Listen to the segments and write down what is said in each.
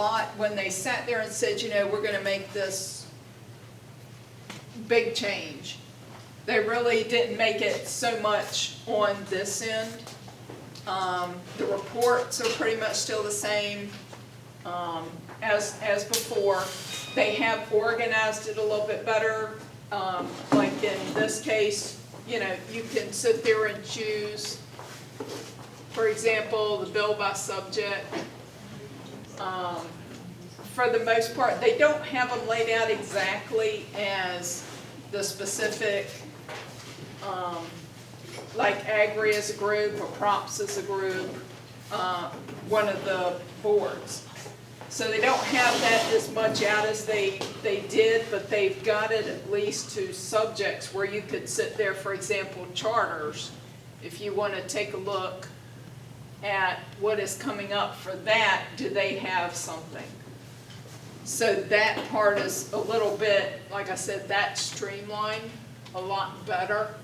lot when they sat there and said, you know, we're going to make this big change. They really didn't make it so much on this end. The reports are pretty much still the same as before. They have organized it a little bit better. Like in this case, you know, you can sit there and choose, for example, the bill by subject. For the most part, they don't have them laid out exactly as the specific, like Agri as a group or Props as a group, one of the boards. So they don't have that as much out as they did, but they've got it at least to subjects where you could sit there, for example, charters, if you want to take a look at what is coming up for that, do they have something? So that part is a little bit, like I said, that's streamlined a lot better.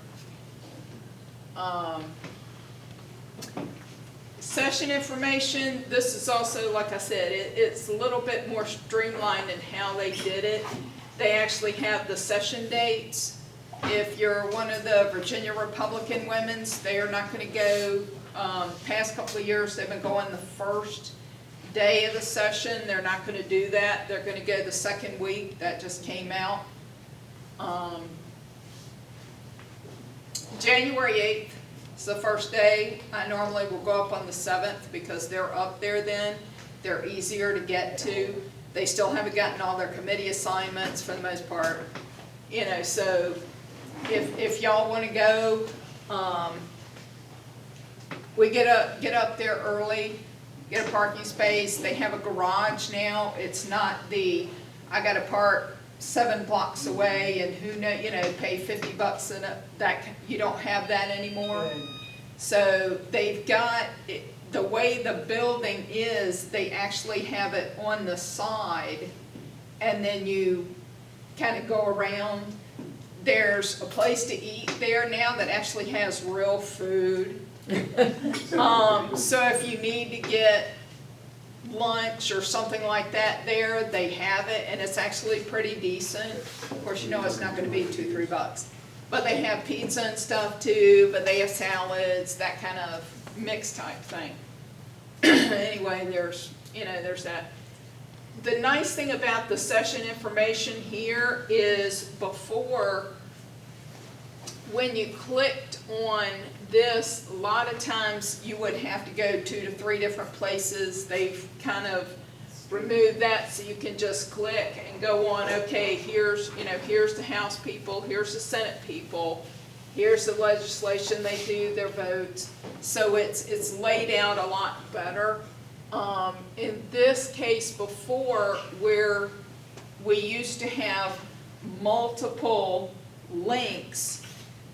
Session information, this is also, like I said, it's a little bit more streamlined in how they did it. They actually have the session dates. If you're one of the Virginia Republican women's, they are not going to go, past couple of years, they've been going the first day of the session. They're not going to do that. They're going to go the second week. That just came out. January 8th. It's the first day. I normally will go up on the 7th because they're up there then. They're easier to get to. They still haven't gotten all their committee assignments for the most part. You know, so if y'all want to go, we get up there early, get a parking space. They have a garage now. It's not the, I got to park 7 blocks away and who know, you know, pay $50 and that, you don't have that anymore. So they've got it, the way the building is, they actually have it on the side and then you kind of go around. There's a place to eat there now that actually has real food. So if you need to get lunch or something like that there, they have it, and it's actually pretty decent. Of course, you know it's not going to be $2-3, but they have pizza and stuff too, but they have salads, that kind of mixed type thing. Anyway, there's, you know, there's that. The nice thing about the session information here is before, when you clicked on this, a lot of times you would have to go 2 to 3 different places. They've kind of removed that so you can just click and go on, okay, here's, you know, here's the House people, here's the Senate people, here's the legislation, they do their votes. So it's laid out a lot better. In this case before, where we used to have multiple links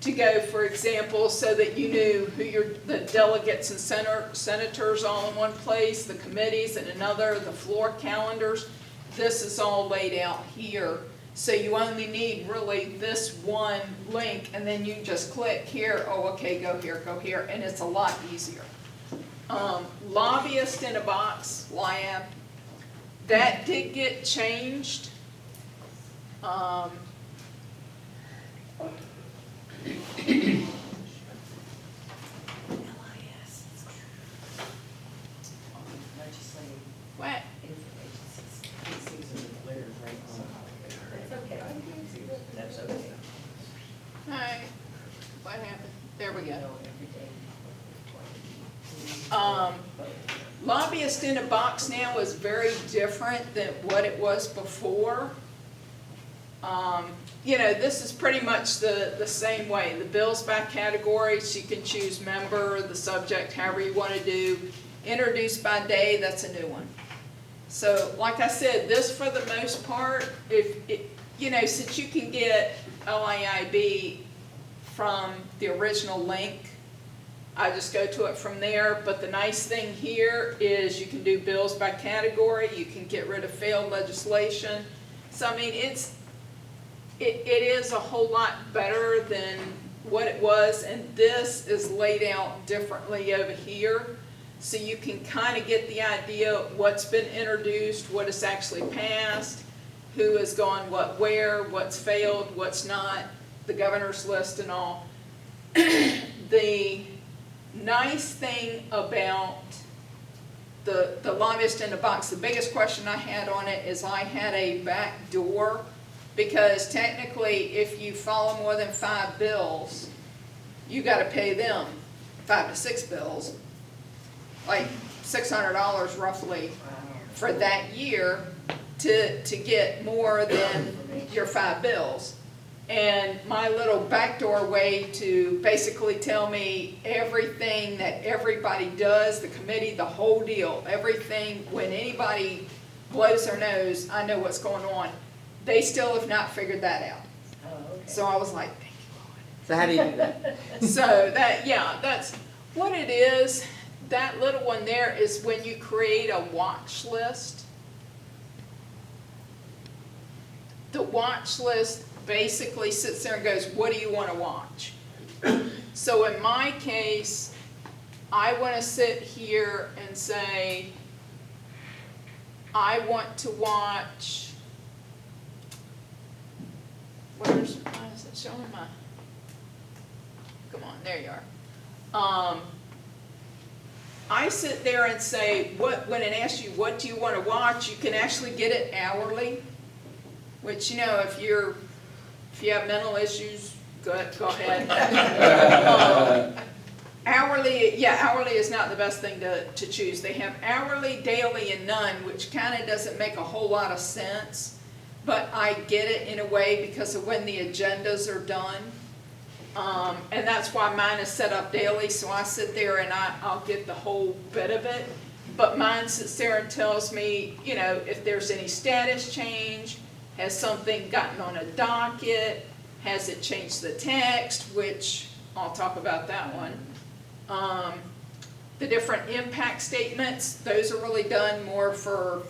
to go, for example, so that you knew who the delegates and senators all in one place, the committees in another, the floor calendars. This is all laid out here. So you only need really this one link, and then you just click here, oh, okay, go here, and it's a lot easier. Lobbyist in a box, LIAB, that did get changed. What? That's okay. Alright, what happened? There we go. Lobbyist in a box now is very different than what it was before. You know, this is pretty much the same way. The bills by categories, you can choose member, the subject, however you want to do. Introduced by day, that's a new one. So, like I said, this for the most part, you know, since you can get LIIB from the original link, I just go to it from there. But the nice thing here is you can do bills by category, you can get rid of failed legislation. So, I mean, it is a whole lot better than what it was, and this is laid out differently over here. so you can kind of get the idea what's been introduced, what is actually passed, who has gone what where, what's failed, what's not, the governor's list and all. The nice thing about the lobbyist in the box, the biggest question I had on it is I had a back door, because technically if you follow more than 5 bills, you gotta pay them 5 to 6 bills, like $600 roughly for that year to get more than your 5 bills. And my little backdoor way to basically tell me everything that everybody does, the committee, the whole deal, everything, when anybody blows their nose, I know what's going on. They still have not figured that out. Oh, okay. So I was like, thank you, So how do you do that? Lord. So that, yeah, that's what it is. That little one there is when you create a watch list. The watch list basically sits there and goes, what do you want to watch? So in my case, I want to sit here and say, I want to watch, why is it showing my, come on, there you are. I sit there and say, when it asks you, what do you want to watch, you can actually get it hourly, which, you know, if you have mental issues, go ahead. Hourly is not the best thing to choose. They have hourly, daily, and none, which kind of doesn't make a whole lot of sense, but I get it in a way because of when the agendas are done. And that's why mine is set up daily, so I sit there and I'll get the whole bit of it. But mine sits there and tells me, you know, if there's any status change, has something gotten on a docket, has it changed the text, which I'll talk about that one. The different impact statements, those are really done more for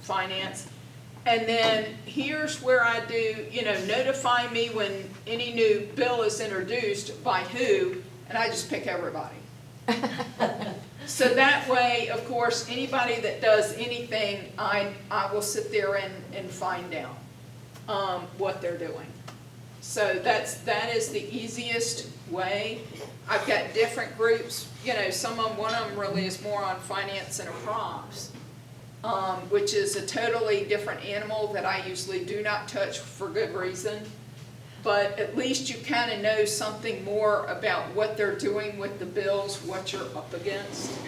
finance. And then here's where I do, you know, notify me when any new bill is introduced by who, and I just pick everybody. So that way, of course, anybody that does anything, I will sit there and find out what they're doing. So that is the easiest way. I've got different groups, you know, one of them really is more on finance and props. Which is a totally different animal that I usually do not touch for good reason. But at least you kind of know something more about what they're doing with the bills, what you're up against.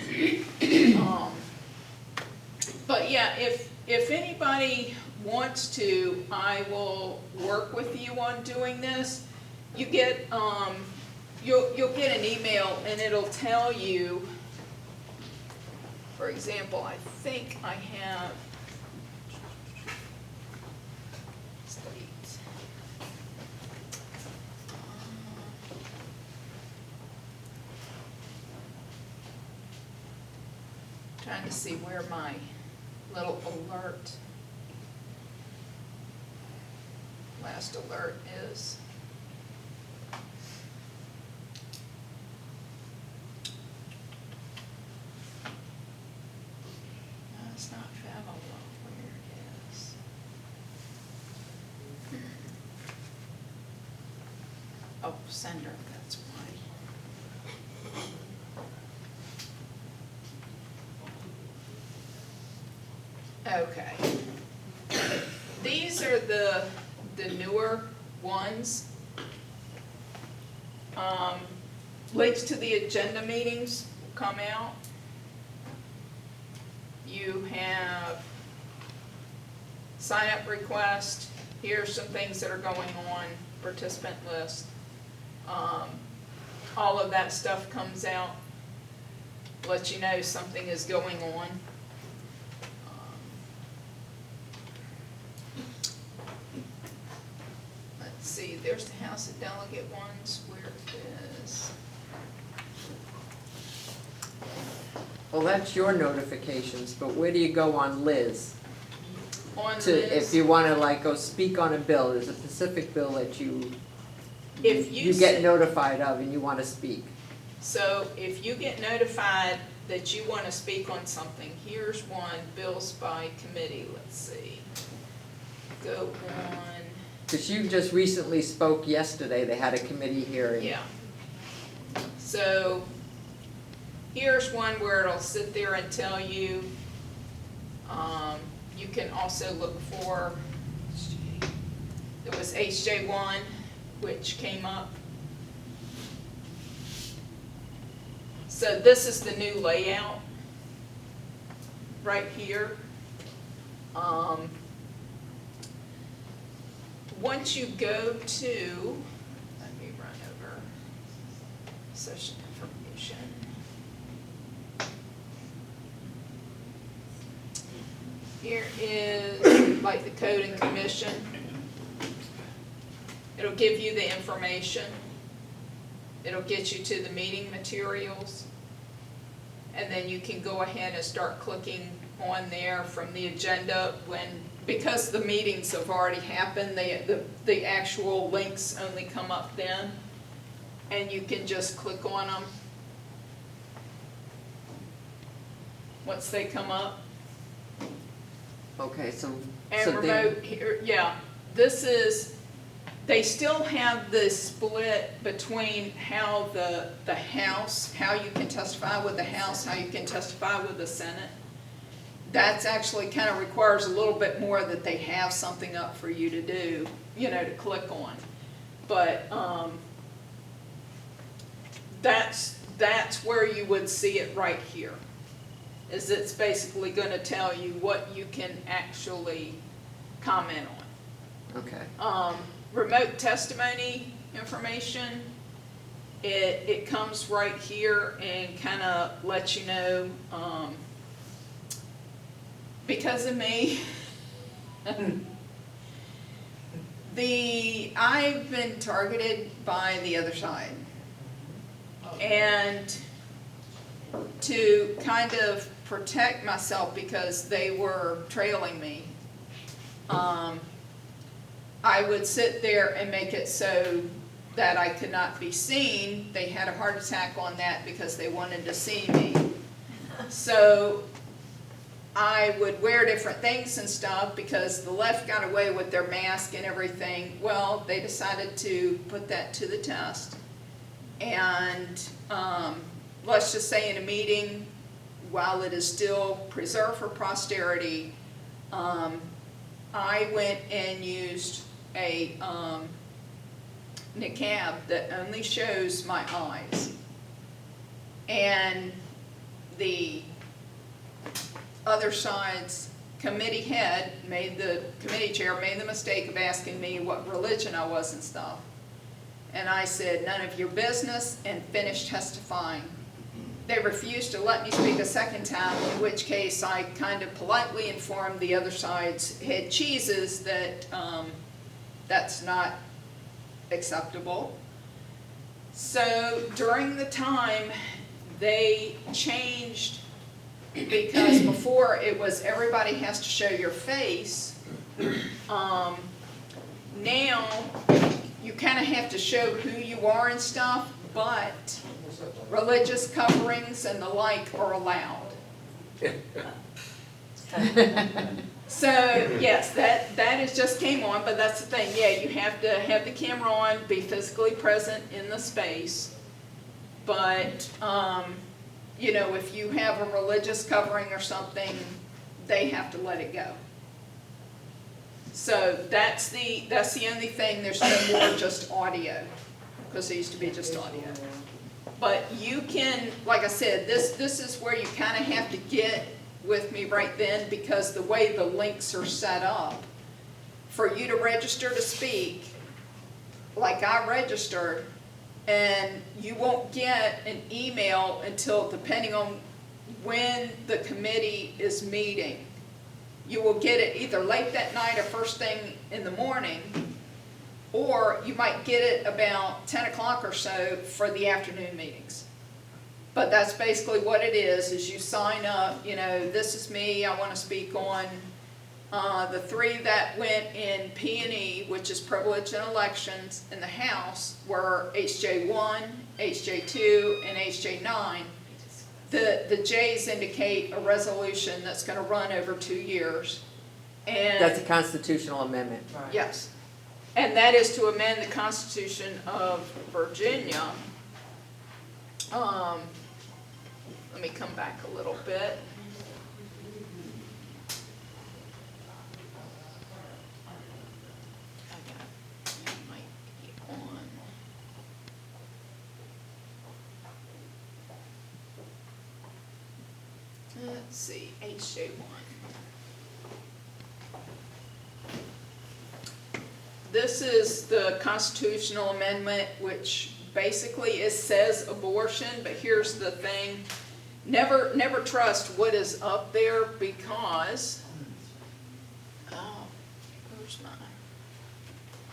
But yeah, if anybody wants to, I will work with you on doing this. You get, you'll get an email and it'll tell you. For example, I think I have trying to see where my little last alert is. It's not Favela, where it is. Oh, sender, that's why. Okay. These are the newer ones. Links to the agenda meetings will come out. You have sign-up request. Here's some things that are going on, participant list. All of that stuff comes out, let you know something is going on. Let's see, there's the House of Delegate ones, where it is. Well, that's your notifications, but where do you go on Liz? On To, this, if you wanna like go speak on a bill, there's a specific bill that you if you get sit- notified of and you wanna speak. So if you get notified that you want to speak on something. Here's one, bills by committee, let's see. Go on, Because you just recently spoke yesterday, they had a committee hearing. yeah. So, here's one where it'll sit there and tell you, you can also look for, it was HJ1, which came up. So this is the new layout, right here. Once you go to, let me run over session information. Here is like the code and commission. It'll give you the information. It'll get you to the meeting materials. And then you can go ahead and start clicking on there from the agenda because the meetings have already happened, the actual links only come up then. And you can just click on them once they come up. Okay, so. And so then- remote here, yeah, this is, they still have the split between how the House, how you can testify with the House, how you can testify with the Senate. That's actually kind of requires a little bit more that they have something up for you to do, to click on. But, that's where you would see it right here. Is it's basically gonna tell you what you can actually comment on. Okay. Remote testimony information, it comes right here and kind of lets you know, because of me, I've been targeted by the other side. And to kind of protect myself because they were trailing me, I would sit there and make it so that I could not be seen. They had a heart attack on that because they wanted to see me. So I would wear different things and stuff because the left got away with their mask and everything. Well, they decided to put that to the test. And let's just say in a meeting, while it is still preserved for posterity, I went and used a niqab that only shows my eyes. And the other side's committee head committee chair made the mistake of asking me what religion I was and stuff. And I said, none of your business, and finished testifying. They refused to let me speak a second time, in which case I kind of politely informed the other side's head cheeses that that's not acceptable. So during the time, they changed, because before it was everybody has to show your face. Now, you kind of have to show who you are and stuff, but religious coverings and the like are allowed. So, yes, that is just came on, but that's the thing. Yeah, you have to have the camera on, be physically present in the space. But, if you have a religious covering or something, they have to let it go. So that's the only thing. There's no more just audio, because it used to be just audio. But you can, like I said, this is where you kind of have to get with me right then, because the way the links are set up, for you to register to speak, like I registered, and you won't get an email until, depending on when the committee is meeting. You will get it either late that night or first thing in the morning, or you might get it about 10 o'clock or so for the afternoon meetings. But that's basically what it is you sign up, this is me, I want to speak on the 3 that went in P&E, which is privilege and elections in the House, were HJ1, HJ2, and HJ9. The J's indicate a resolution that's gonna run over 2 years. That's a And, constitutional amendment. yes, and that is to amend the Constitution of Virginia. Let me come back a little bit. It might be on. Let's see, HJ1. This is the constitutional amendment, which basically it says abortion, but here's the thing. Never trust what is up there because, oh,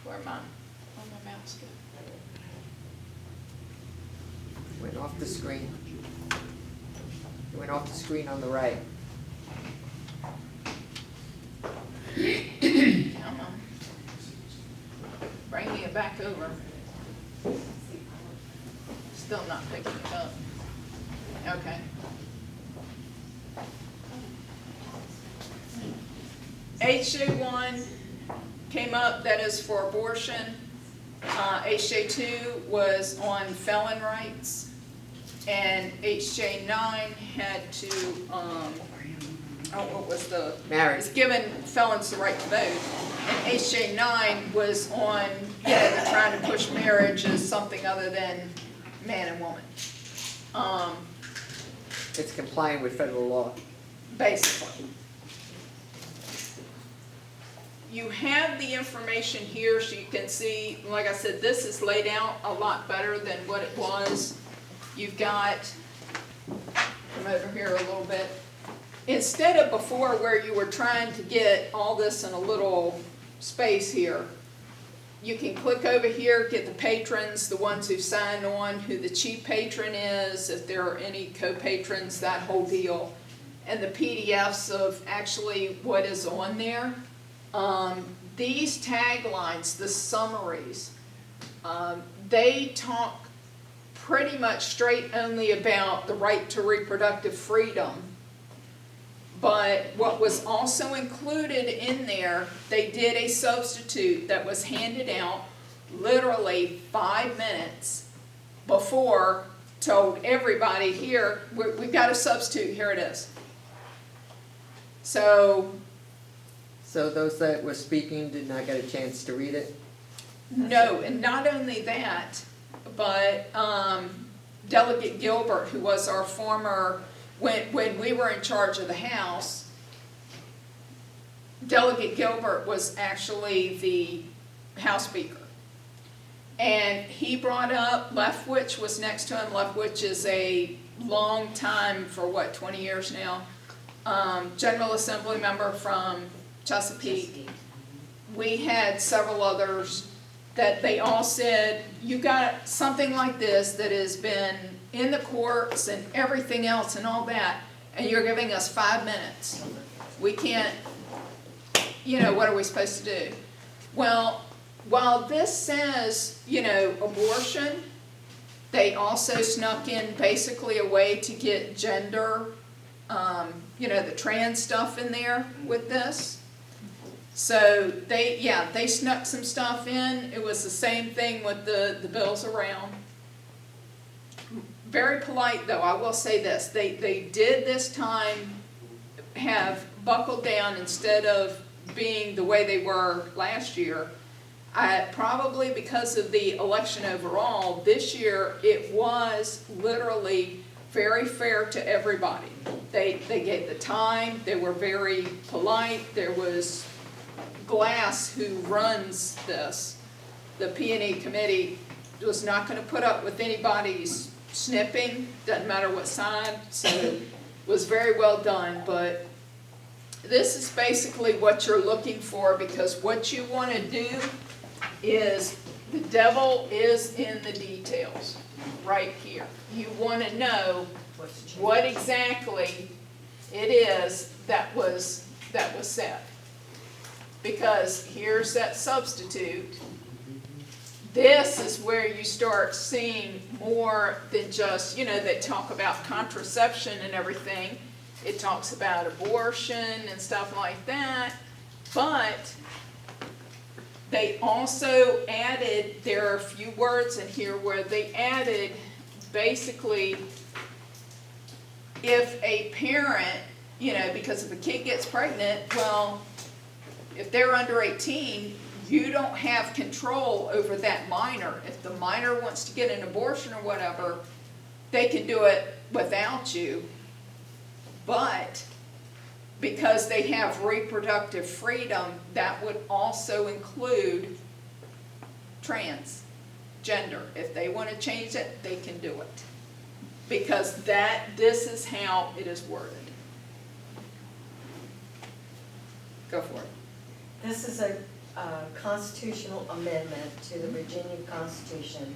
where my mouse go? Went off the screen. It went off the screen on the right. Come on. Bring me back over. Still not picking it up. Okay. HJ1 came up, that is for abortion. HJ2 was on felon rights. And HJ9 had to, what was the? Marriage. It's given felons the right to vote. And HJ9 was on, trying to push marriage as something other than man and woman. It's complying with federal law. Basically. You have the information here so you can see, like I said, this is laid out a lot better than what it was. You've got, come over here a little bit. Instead of before where you were trying to get all this in a little space here, you can click over here, get the patrons, the ones who signed on, who the chief patron is, if there are any co-patrons, that whole deal, and the PDFs of actually what is on there. These taglines, the summaries, they talk pretty much straight only about the right to reproductive freedom. But what was also included in there, they did a substitute that was handed out literally 5 minutes before, told everybody here, we've got a substitute, here it is. So those that were speaking did not get a chance to read it? no, and not only that, but Delegate Gilbert, who was our former, when we were in charge of the House, Delegate Gilbert was actually the House Speaker. And he brought up, Leftwich was next to him. Leftwich is a long time, for 20 years now, General Assembly member from Chesapeake. We had several others that they all said, you got something like this that has been in the courts and everything else and all that, and you're giving us 5 minutes. We can't, what are we supposed to do? Well, while this says, abortion, they also snuck in basically a way to get gender, the trans stuff in there with this. So they snuck some stuff in. It was the same thing with the bills around. Very polite though, I will say this. They did this time have buckled down instead of being the way they were last year. Probably because of the election overall, this year it was literally very fair to everybody. They gave the time, they were very polite. There was Glass, who runs this, the P&E committee, was not going to put up with anybody's snipping, doesn't matter what side, so it was very well done. But this is basically what you're looking for, because what you want to do is, the devil is in the details, right here. You want to know what exactly it is that was said. Because here's that substitute. This is where you start seeing more than just, they talk about contraception and everything. It talks about abortion and stuff like that. But they also added, there are a few words in here where they added basically if a parent, because if a kid gets pregnant, well, if they're under 18, you don't have control over that minor. If the minor wants to get an abortion or whatever, they can do it without you. But because they have reproductive freedom, that would also include transgender. If they want to change it, they can do it. Because this is how it is worded. Go for it. This is a constitutional amendment to the Virginia Constitution,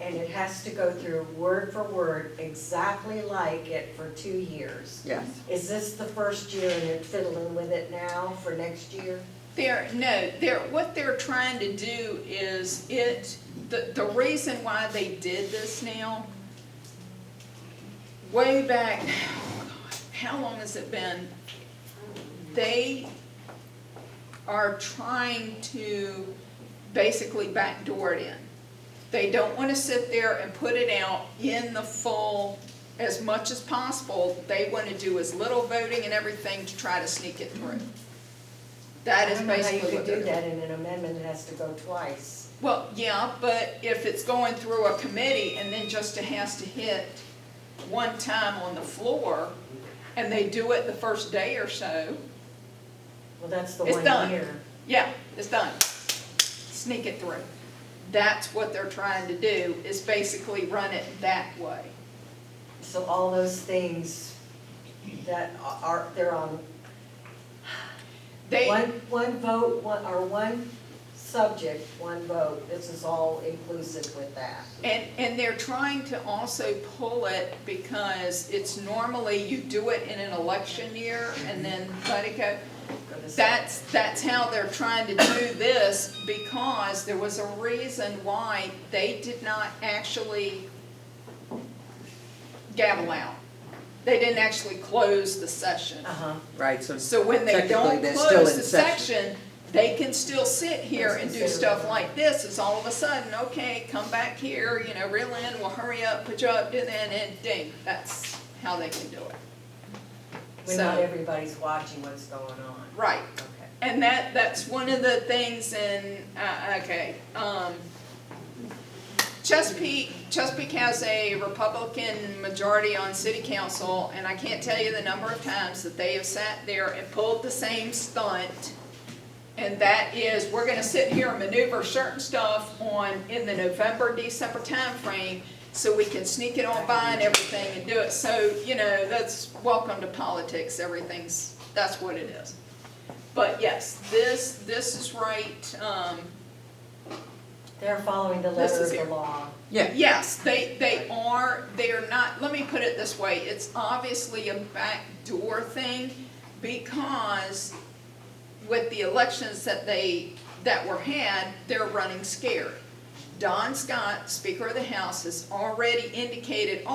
and it has to go through word for word, exactly like it for 2 years. Yes. Is this the first year and you're fiddling with it now for next year? What they're trying to do is the reason why they did this now, way back, how long has it been? They are trying to basically backdoor it in. They don't want to sit there and put it out in the full as much as possible. They want to do as little voting and everything to try to sneak it through. That is basically I don't know how you what could they're do doing. that in an amendment that has to go twice. Well, yeah, but if it's going through a committee and then just has to hit one time on the floor, and they do it the first day or so, Well, that's the It's 1 done. year. yeah, it's done. Sneak it through. That's what they're trying to do, is basically run it that way. So all those things that they're on They, one vote, one subject, one vote. This is all inclusive with that. and they're trying to also pull it because it's normally you do it in an election year and then let it go. That's how they're trying to do this, because there was a reason why they did not actually gavel out. They didn't actually close the session. Uh-huh. Right, so So when they technically don't they're still close in the session. section, they can still sit here and do Consider stuff it. like this. It's all of a sudden, okay, come back here, reel in, we'll hurry up, put you up, and then ding. That's how they can do it. When not So- everybody's watching what's going on. Right. Okay. And that's one of the things Chesapeake has a Republican majority on city council, and I can't tell you the number of times that they have sat there and pulled the same stunt. And that is, we're gonna sit here and maneuver certain stuff in the November, December timeframe, so we can sneak it on by and everything and do it. So, that's welcome to politics, that's what it is. But yes, this is right, They're following the This letter is of here. the law. yeah, yes, they are not, let me put it this way, it's obviously a backdoor thing, because with the elections that were had, they're running scared. Don Scott, Speaker of the House, has already indicated,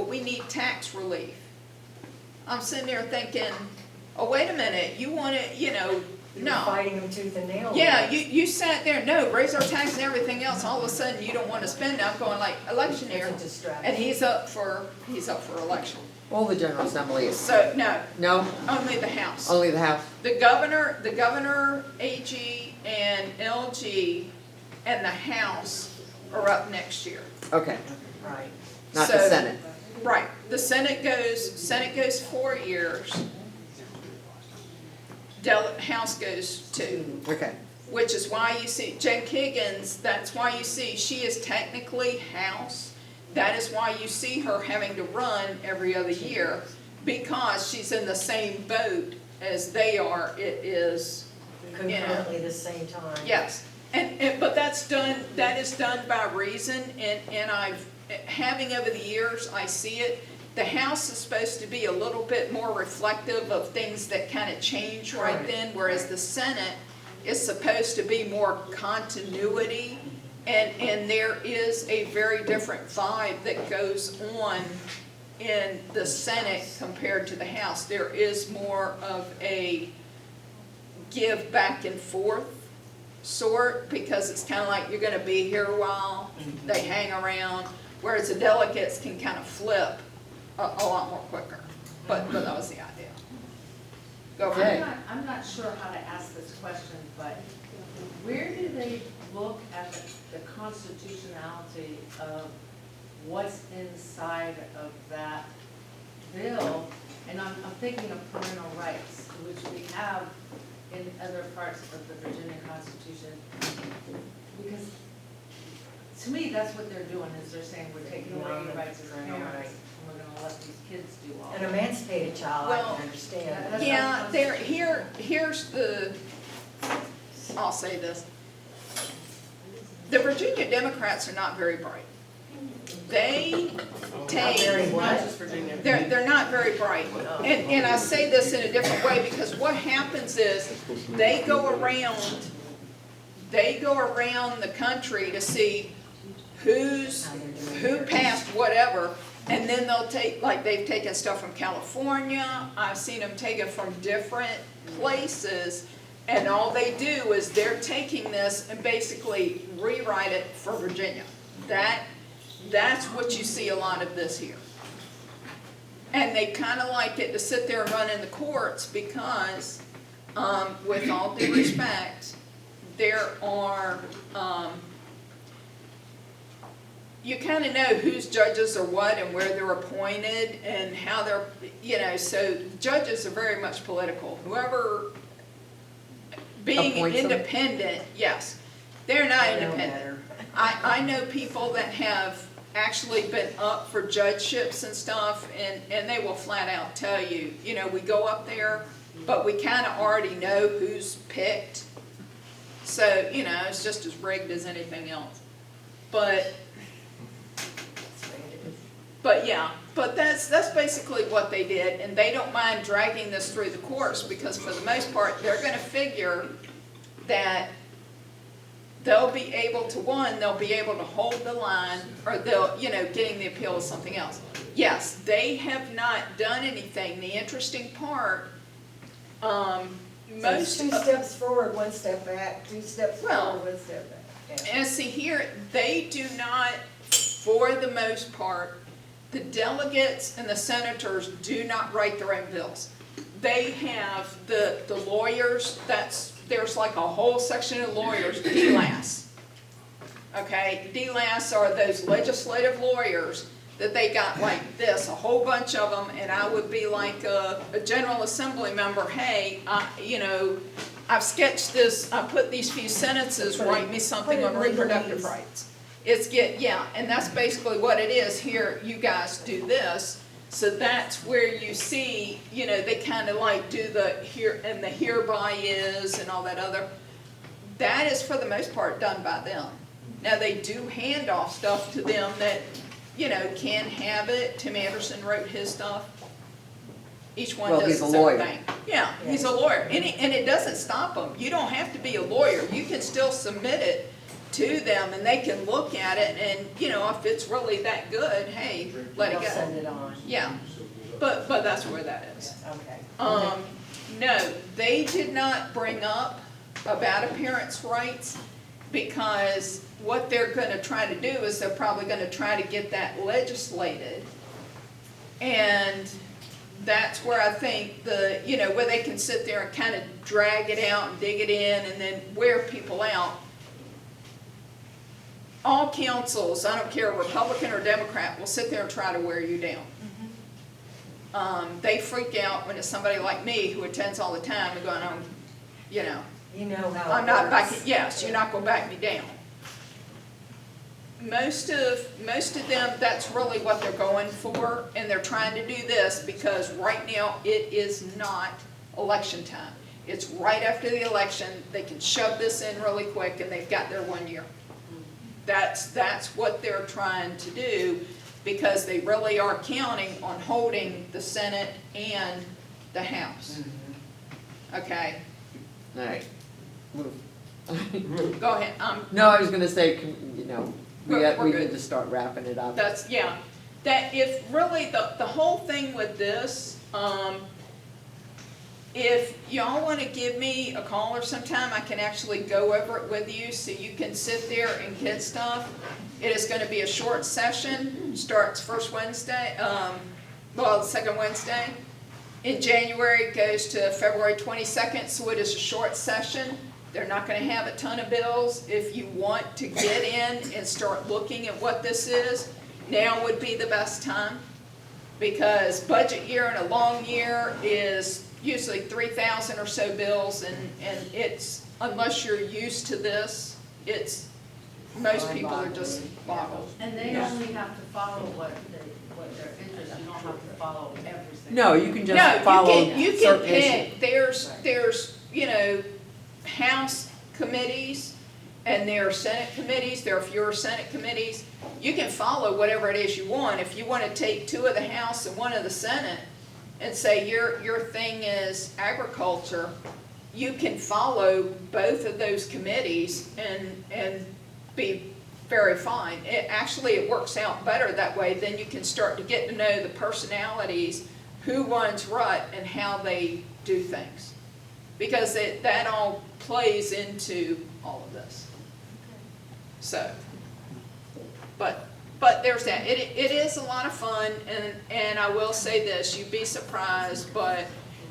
we need tax relief. I'm sitting there thinking, wait a minute, you want it, You're no. fighting them tooth and nail. Yeah, you sat there, no, raise our tax and everything else, all of a sudden you don't want to spend it. I'm going like, election year, It's a distraction. and he's up for election. all the General Assembly is, So, no, no, only the House. only the House, The governor, AG, and LG, and the House are up next year. okay, Right. not the So- Senate, Right, the Senate goes 4 years. House goes 2. okay, Which is why you see, Jen Kiggins, that's why you see, she is technically House. That is why you see her having to run every other year, because she's in the same boat as they are. It is, Concurrently at the same time. yes. But that is done by reason, and having over the years, I see it. The House is supposed to be a little bit more reflective of things that kind of change right then, whereas the Senate is supposed to be more continuity And there is a very different vibe that goes on in the Senate compared to the House. There is more of a give back and forth sort, because it's kind of like you're gonna be here a while, they hang around, whereas the delegates can kind of flip a lot more quicker. But that was the idea. Go for Okay. it. I'm not sure how to ask this question, but where do they look at the constitutionality of what's inside of that bill? And I'm thinking of parental rights, which we have in other parts of the Virginia Constitution. Because to me, that's what they're doing, is they're saying we're taking away your rights as Parental parents, rights. and we're gonna let these kids do all An that. emancipated child, I Well, can understand. That's Yeah, not there, here's the, I'll say this. The Virginia Democrats are not very bright. They Not take, very what? they're not very bright. And I say this in a different way, because what happens is, they go around the country to see who passed whatever, and then they'll take, like, they've taken stuff from California, I've seen them take it from different places, and all they do is they're taking this and basically rewrite it for Virginia. That's what you see a lot of this here. And they kind of like it to sit there and run in the courts because, with all due respect, there are, you kind of know whose judges are what and where they're appointed and how they're, so judges are very much political. Whoever, being Appoints them. independent, yes, they're not I know independent. better. I know people that have actually been up for judgeships and stuff, and they will flat out tell you, we go up there, but we kind of already know who's picked. So, it's just as rigged as anything else. But yeah, but that's basically what they did, and they don't mind dragging this through the courts, because for the most part, they're gonna figure that they'll be able to, they'll be able to hold the line, or they'll, getting the appeal is something else. Yes, they have not done anything. The interesting part, So it's two steps forward, one step back, two steps Well, forward, one step back. Yeah. and see here, they do not, for the most part, the delegates and the senators do not write their own bills. They have the lawyers, there's like a whole section of lawyers, DLAS. Okay, DLAS are those legislative lawyers that they got like this, a whole bunch of them, and I would be like a General Assembly member, hey, I've sketched this, I put these few sentences, write me something on reproductive rights. And that's basically what it is. Here, you guys do this, so that's where you see, they kind of like do the here, and the hereby is, and all that other. That is for the most part done by them. Now, they do hand off stuff to them that, can have it. Tim Anderson wrote his stuff. Each one Well, does he's a its own lawyer. thing. Yeah, he's a lawyer, and it doesn't stop them. You don't have to be a lawyer. You can still submit it to them, and they can look at it, and, if it's really that good, hey, let it They'll send go. it on. Yeah, but that's where that is. Okay. No, they did not bring up about appearance rights, because what they're gonna try to do is they're probably gonna try to get that legislated. And that's where I think where they can sit there and kind of drag it out and dig it in and then wear people out. All councils, I don't care, Republican or Democrat, will sit there and try to wear you down. They freak out when it's somebody like me who attends all the time and going, You know how I'm it not works. backing, yes, you're not gonna back me down. Most of them, that's really what they're going for, and they're trying to do this because right now it is not election time. It's right after the election, they can shove this in really quick and they've got their 1 year. That's what they're trying to do, because they really are counting on holding the Senate and the House. Okay? All right, move. Go ahead, No, I was gonna say, you know, We're we good. need to start wrapping it up. that's, yeah. That if really, the whole thing with this, if y'all wanna give me a call or sometime, I can actually go over it with you so you can sit there and get stuff. It is gonna be a short session, starts first Wednesday, the second Wednesday. In January, it goes to February 22nd, so it is a short session. They're not gonna have a ton of bills. If you want to get in and start looking at what this is, now would be the best time. Because budget year and a long year is usually 3,000 or so bills, and it's, unless you're used to this, it's, most people are just boggled. And they Yeah. only have to follow what their interest, you don't have to follow everything. No, you can No, just follow you can certain issues. pick, there's, you know, House committees, and there are Senate committees, there are fewer Senate committees. You can follow whatever it is you want. If you want to take 2 of the House and 1 of the Senate, and say your thing is agriculture, you can follow both of those committees and be very fine. It works out better that way. Then you can start to get to know the personalities, who runs what, and how they do things. Because that all plays into all of this. So, but there's that. It is a lot of fun, and I will say this, you'd be surprised, but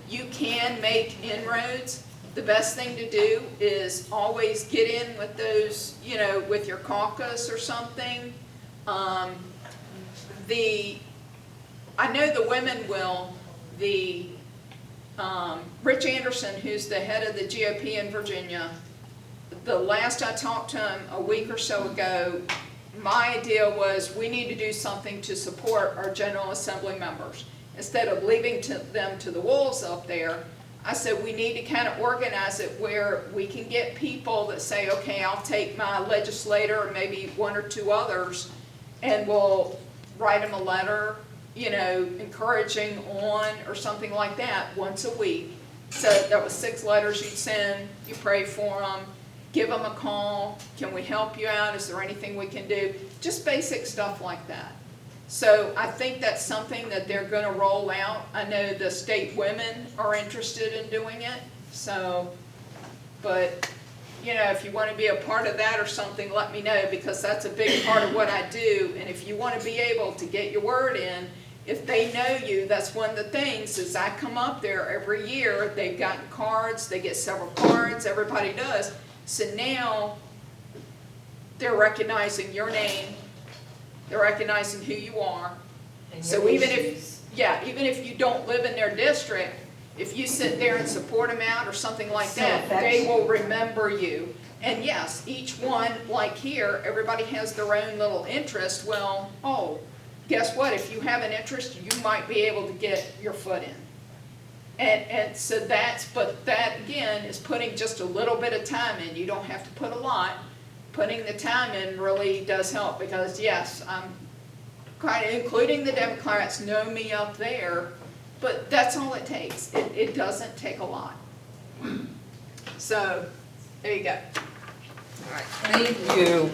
you can make inroads. The best thing to do is always get in with those, you know, with your caucus or something. I know the women will, Rich Anderson, who's the head of the GOP in Virginia, the last I talked to him a week or so ago, my idea was we need to do something to support our General Assembly members. Instead of leaving them to the wolves up there, I said we need to kind of organize it where we can get people that say, okay, I'll take my legislator and maybe 1 or 2 others, and we'll write them a letter, you know, encouraging on or something like that once a week. So that was 6 letters you'd send, you pray for them, give them a call, can we help you out, is there anything we can do? Just basic stuff like that. So I think that's something that they're gonna roll out. I know the state women are interested in doing it, so, but, you know, if you wanna be a part of that or something, let me know, because that's a big part of what I do, and if you wanna be able to get your word in, if they know you, that's one of the things, is I come up there every year, they've gotten cards, they get several cards, everybody does, so now they're recognizing your name, they're recognizing who you are. And So your even issues. even if you don't live in their district, if you sit there and support them out or something like that, they will remember you. And yes, each one, like here, everybody has their own little interest. Well, oh, guess what? If you have an interest, you might be able to get your foot in. And so but that again is putting just a little bit of time in. You don't have to put a lot. Putting the time in really does help, because yes, I'm kind of, including the Democrats know me up there, but that's all it takes. It doesn't take a lot. So, there you go. All right, thank you.